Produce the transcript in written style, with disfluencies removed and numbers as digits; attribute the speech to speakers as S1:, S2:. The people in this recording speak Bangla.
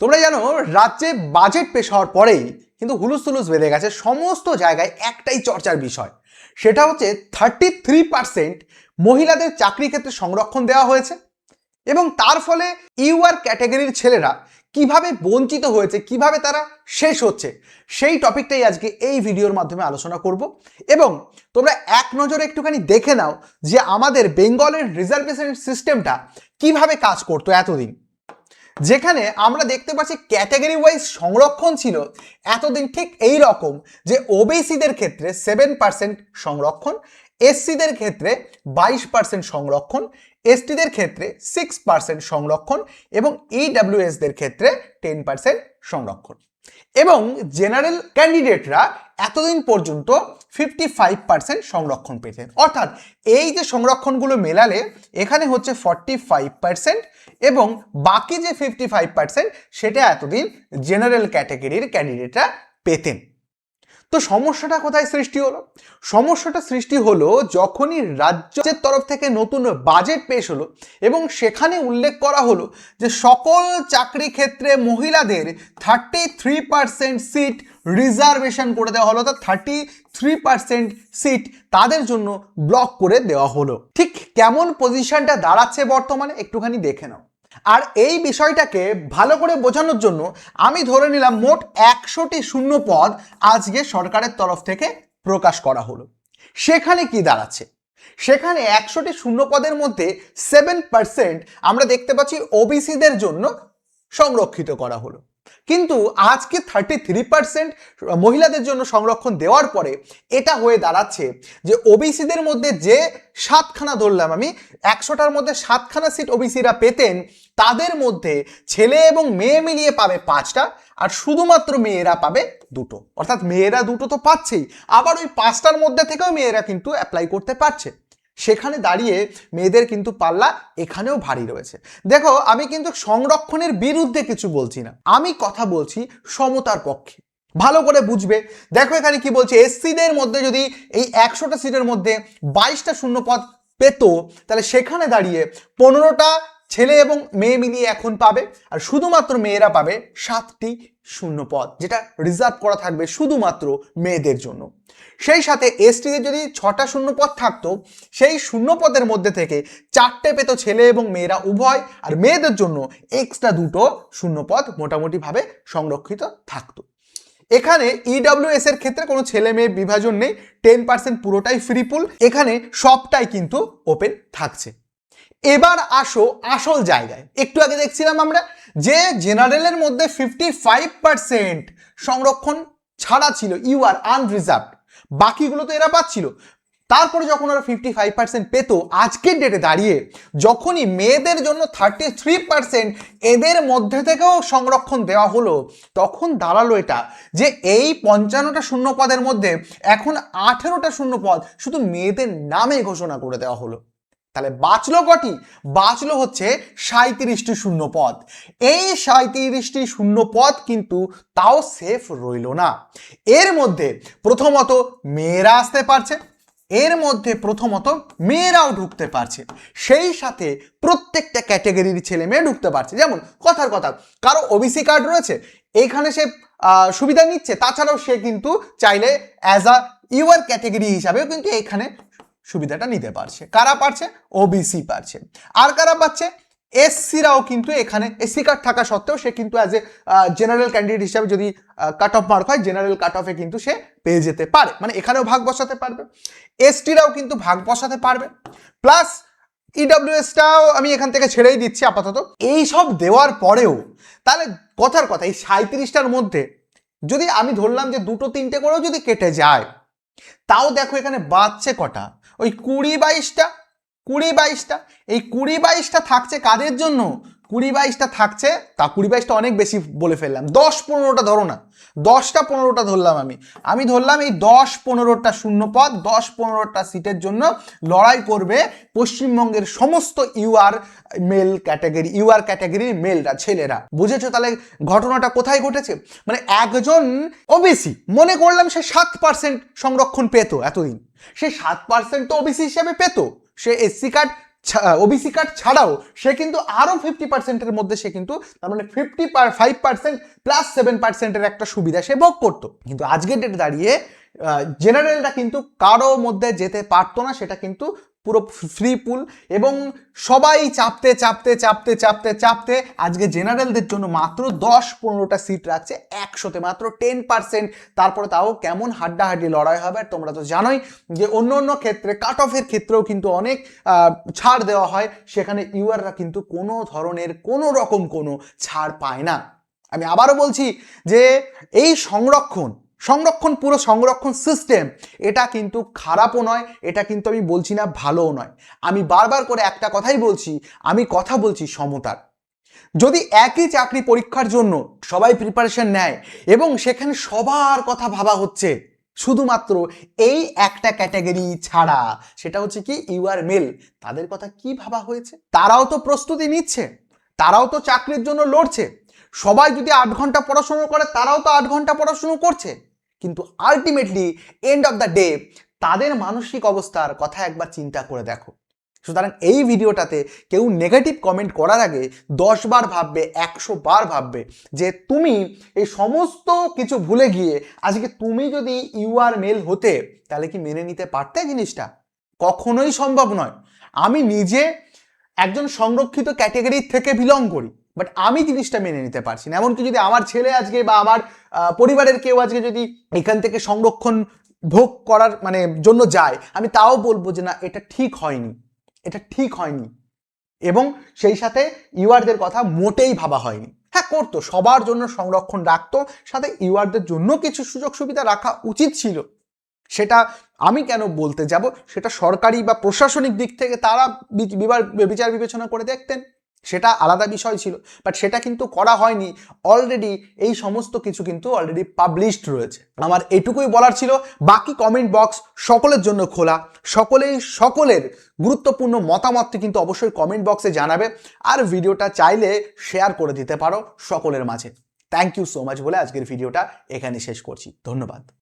S1: তোমরা জানো রাজ্যে বাজেট পেশ হওয়ার পরেই কিন্তু হুলুস তুলুস বেঁধে গেছে, সমস্ত জায়গায় একটাই চর্চার বিষয়, সেটা হচ্ছে 33% মহিলাদের চাকরি ক্ষেত্রে সংরক্ষণ দেওয়া হয়েছে এবং তার ফলে ইউআর ক্যাটাগরির ছেলেরা কিভাবে বঞ্চিত হয়েছে, কিভাবে তারা শেষ হচ্ছে, সেই টপিকটাই আজকে এই ভিডিওর মাধ্যমে আলোচনা করব। এবং তোমরা এক নজরে একটুখানি দেখে নাও যে আমাদের বেঙ্গলের রিজার্ভেশন সিস্টেমটা কিভাবে কাজ করতো এতদিন, যেখানে আমরা দেখতে পাচ্ছি ক্যাটাগরি ওয়াইজ সংরক্ষণ ছিল এতদিন ঠিক এই রকম যে ওবিসিদের ক্ষেত্রে 7% সংরক্ষণ, এসসিদের ক্ষেত্রে 22% সংরক্ষণ, এসটিদের ক্ষেত্রে 6% সংরক্ষণ এবং ইডব্লিউএসদের ক্ষেত্রে 10% সংরক্ষণ। এবং জেনারেল ক্যান্ডিডেটরা এতদিন পর্যন্ত 55% সংরক্ষণ পেতেন। অর্থাৎ এই যে সংরক্ষণগুলো মেলালে এখানে হচ্ছে 45% এবং বাকি যে 55% সেটা এতদিন জেনারেল ক্যাটাগরির ক্যান্ডিডেটরা পেতেন। তো সমস্যাটা কোথায় সৃষ্টি হলো? সমস্যাটা সৃষ্টি হলো যখনই রাজ্যের তরফ থেকে নতুন বাজেট পেশ হলো এবং সেখানে উল্লেখ করা হলো যে সকল চাকরি ক্ষেত্রে মহিলাদের 33% সিট রিজার্ভেশন করে দেওয়া হলো, অর্থাৎ 33% সিট তাদের জন্য ব্লক করে দেওয়া হলো। ঠিক কেমন পজিশনটা দাঁড়াচ্ছে বর্তমানে একটুখানি দেখে নাও। আর এই বিষয়টাকে ভালো করে বোঝানোর জন্য আমি ধরে নিলাম মোট 100টি শূন্য পদ আজকে সরকারের তরফ থেকে প্রকাশ করা হলো। সেখানে কি দাঁড়াচ্ছে? সেখানে 100টি শূন্য পদের মধ্যে 7% আমরা দেখতে পাচ্ছি ওবিসিদের জন্য সংরক্ষিত করা হলো, কিন্তু আজকে 33% মহিলাদের জন্য সংরক্ষণ দেওয়ার পরে এটা হয়ে দাঁড়াচ্ছে যে ওবিসিদের মধ্যে যে 7খানা ধরলাম আমি, 100টার মধ্যে 7খানা সিট ওবিসিরা পেতেন, তাদের মধ্যে ছেলে এবং মেয়ে মিলিয়ে পাবে 5টা আর শুধুমাত্র মেয়েরা পাবে 2টো। অর্থাৎ মেয়েরা 2টো তো পাচ্ছেই, আবার ওই 5টার মধ্যে থেকেও মেয়েরা কিন্তু অ্যাপ্লাই করতে পারছে। সেখানে দাঁড়িয়ে মেয়েদের কিন্তু পাল্লা এখানেও ভারী রয়েছে। দেখো, আমি কিন্তু সংরক্ষণের বিরুদ্ধে কিছু বলছি না, আমি কথা বলছি সমতার পক্ষে। ভালো করে বুঝবে। দেখো এখানে কি বলছে, এসসিদের মধ্যে যদি এই 100টা সিটের মধ্যে 22টা শূন্য পদ পেত, তাহলে সেখানে দাঁড়িয়ে 15টা ছেলে এবং মেয়ে মিলিয়ে এখন পাবে আর শুধুমাত্র মেয়েরা পাবে 7টি শূন্য পদ, যেটা রিজার্ভ করা থাকবে শুধুমাত্র মেয়েদের জন্য। সেই সাথে এসটিদের যদি 6টা শূন্য পদ থাকতো, সেই শূন্য পদের মধ্যে থেকে 4টে পেত ছেলে এবং মেয়েরা উভয়, আর মেয়েদের জন্য এক্সট্রা 2টো শূন্য পদ মোটামুটিভাবে সংরক্ষিত থাকতো। এখানে ইডব্লিউএস এর ক্ষেত্রে কোনো ছেলে মেয়ে বিভাজন নেই, 10% পুরোটাই ফ্রি পুল, এখানে সবটাই কিন্তু ওপেন থাকছে। এবার আসো আসল জায়গায়। একটু আগে দেখছিলাম আমরা যে জেনারেলের মধ্যে 55% সংরক্ষণ ছাড়া ছিল, ইউআর আনরিজার্ভড, বাকিগুলো তো এরা পাচ্ছিল। তারপরে যখন ওরা 55% পেত, আজকের ডেটে দাঁড়িয়ে যখনই মেয়েদের জন্য 33% এদের মধ্যে থেকেও সংরক্ষণ দেওয়া হলো, তখন দাঁড়ালো এটা যে এই 55টা শূন্য পদের মধ্যে এখন 18টা শূন্য পদ শুধু মেয়েদের নামে ঘোষণা করে দেওয়া হলো। তাহলে বাঁচলো কটি? বাঁচলো হচ্ছে 37টি শূন্য পদ। এই 37টি শূন্য পদ কিন্তু তাও সেফ রইল না। এর মধ্যে প্রথমত মেয়েরা আসতে পারছে, এর মধ্যে প্রথমত মেয়েরাও ঢুকতে পারছে, সেই সাথে প্রত্যেকটা ক্যাটাগরির ছেলে মেয়ে ঢুকতে পারছে। যেমন কথার কথা, কারো ওবিসি কার্ড রয়েছে, এইখানে সে সুবিধা নিচ্ছে, তাছাড়াও সে কিন্তু চাইলে অ্যাজ আ ইউআর ক্যাটাগরি হিসাবেও কিন্তু এখানে সুবিধাটা নিতে পারছে। কারা পারছে? ওবিসি পারছে। আর কারা পাচ্ছে? এসসিরাও কিন্তু এখানে এসসি কার্ড থাকা সত্ত্বেও সে কিন্তু অ্যাজ এ জেনারেল ক্যান্ডিডেট হিসাবে যদি কাট অফ মার্ক হয়, জেনারেল কাট অফে কিন্তু সে পেয়ে যেতে পারে, মানে এখানেও ভাগ বসাতে পারবে। এসটিরাও কিন্তু ভাগ বসাতে পারবে, প্লাস ইডব্লিউএসটাও আমি এখান থেকে ছেড়েই দিচ্ছি আপাতত। এই সব দেওয়ার পরেও তাহলে কথার কথা এই 37টার মধ্যে যদি আমি ধরলাম যে 2-3টে করেও যদি কেটে যায়, তাও দেখো এখানে বাঁচছে কটা? ওই 20-22টা। এই 20-22টা থাকছে কাদের জন্য? 20-22টা থাকছে, তা 20-22টা অনেক বেশি বলে ফেললাম, 10-15টা ধরো না, 10টা-15টা ধরলাম আমি ধরলাম এই 10-15টা শূন্য পদ, 10-15টা সিটের জন্য লড়াই করবে পশ্চিমবঙ্গের সমস্ত ইউআর ক্যাটাগরির মেলরা, ছেলেরা। বুঝেছো তাহলে ঘটনাটা কোথায় ঘটেছে? মানে একজন ওবিসি মনে করলাম সে 7% সংরক্ষণ পেত এতদিন, সে 7% তো ওবিসি হিসেবে পেত, সে এসসি কার্ড ওবিসি কার্ড ছাড়াও সে কিন্তু আরও 50%-এর মধ্যে সে কিন্তু তার মানে 55% প্লাস 7%-এর একটা সুবিধা সে ভোগ করতো। কিন্তু আজকের ডেটে দাঁড়িয়ে জেনারেলরা কিন্তু কারো মধ্যে যেতে পারতো না, সেটা কিন্তু পুরো ফ্রি পুল, এবং সবাই চাপতে চাপতে চাপতে চাপতে চাপতে আজকে জেনারেলদের জন্য মাত্র 10-15টা সিট রাখছে 100-তে, মাত্র 10%। তারপরে তাও কেমন হাড্ডাহাড্ডি লড়াই হবে। আর তোমরা তো জানোই যে অন্য অন্য ক্ষেত্রে কাট অফের ক্ষেত্রেও কিন্তু অনেক ছাড় দেওয়া হয়, সেখানে ইউআররা কিন্তু কোনো ধরনের কোনো রকম কোনো ছাড় পায় না। আমি আবারও বলছি যে এই পুরো সংরক্ষণ সিস্টেম এটা কিন্তু খারাপও নয়, এটা কিন্তু আমি বলছি না ভালোও নয়। আমি বারবার করে একটা কথাই বলছি, আমি কথা বলছি সমতার। যদি একই চাকরি পরীক্ষার জন্য সবাই প্রিপারেশন নেয় এবং সেখানে সবার কথা ভাবা হচ্ছে, শুধুমাত্র এই একটা ক্যাটাগরি ছাড়া, সেটা হচ্ছে কি ইউআর মেল, তাদের কথা কি ভাবা হয়েছে? তারাও তো প্রস্তুতি নিচ্ছে, তারাও তো চাকরির জন্য লড়ছে। সবাই যদি 8 ঘন্টা পড়াশুনো করে, তারাও তো 8 ঘন্টা পড়াশুনো করছে, কিন্তু ultimately end of the day তাদের মানসিক অবস্থার কথা একবার চিন্তা করে দেখো। সুতরাং এই ভিডিওটাতে কেউ নেগেটিভ কমেন্ট করার আগে 10 বার ভাববে, 100 বার ভাববে যে তুমি এই সমস্ত কিছু ভুলে গিয়ে আজকে তুমি যদি ইউআর মেল হতে, তাহলে কি মেনে নিতে পারতে জিনিসটা? কখনোই সম্ভব নয়। আমি নিজে একজন সংরক্ষিত ক্যাটাগরি থেকে বিলং করি, বাট আমি জিনিসটা মেনে নিতে পারছি না। এমনকি যদি আমার ছেলে আজকে বা আমার পরিবারের কেউ আজকে যদি এখান থেকে সংরক্ষণ ভোগ করার মানে জন্য যায়, আমি তাও বলবো যে না, এটা ঠিক হয়নি, এটা ঠিক হয়নি। এবং সেই সাথে ইউআরদের কথা মোটেই ভাবা হয়নি। হ্যাঁ, করতো, সবার জন্য সংরক্ষণ রাখতো, সাথে ইউআরদের জন্য কিছু সুযোগ সুবিধা রাখা উচিত ছিল। সেটা আমি কেন বলতে যাব, সেটা সরকারি বা প্রশাসনিক দিক থেকে তারা বিচার বিবেচনা করে দেখতেন, সেটা আলাদা বিষয় ছিল। বাট সেটা কিন্তু করা হয়নি। অলরেডি এই সমস্ত কিছু কিন্তু অলরেডি পাবলিশড রয়েছে। আমার এটুকুই বলার ছিল। বাকি কমেন্ট বক্স সকলের জন্য খোলা, সকলের গুরুত্বপূর্ণ মতামতটি কিন্তু অবশ্যই কমেন্ট বক্সে জানাবে। আর ভিডিওটা চাইলে শেয়ার করে দিতে পারো সকলের মাঝে। থ্যাংক ইউ সো মাচ বলে আজকের ভিডিওটা এখানে শেষ করছি। ধন্যবাদ।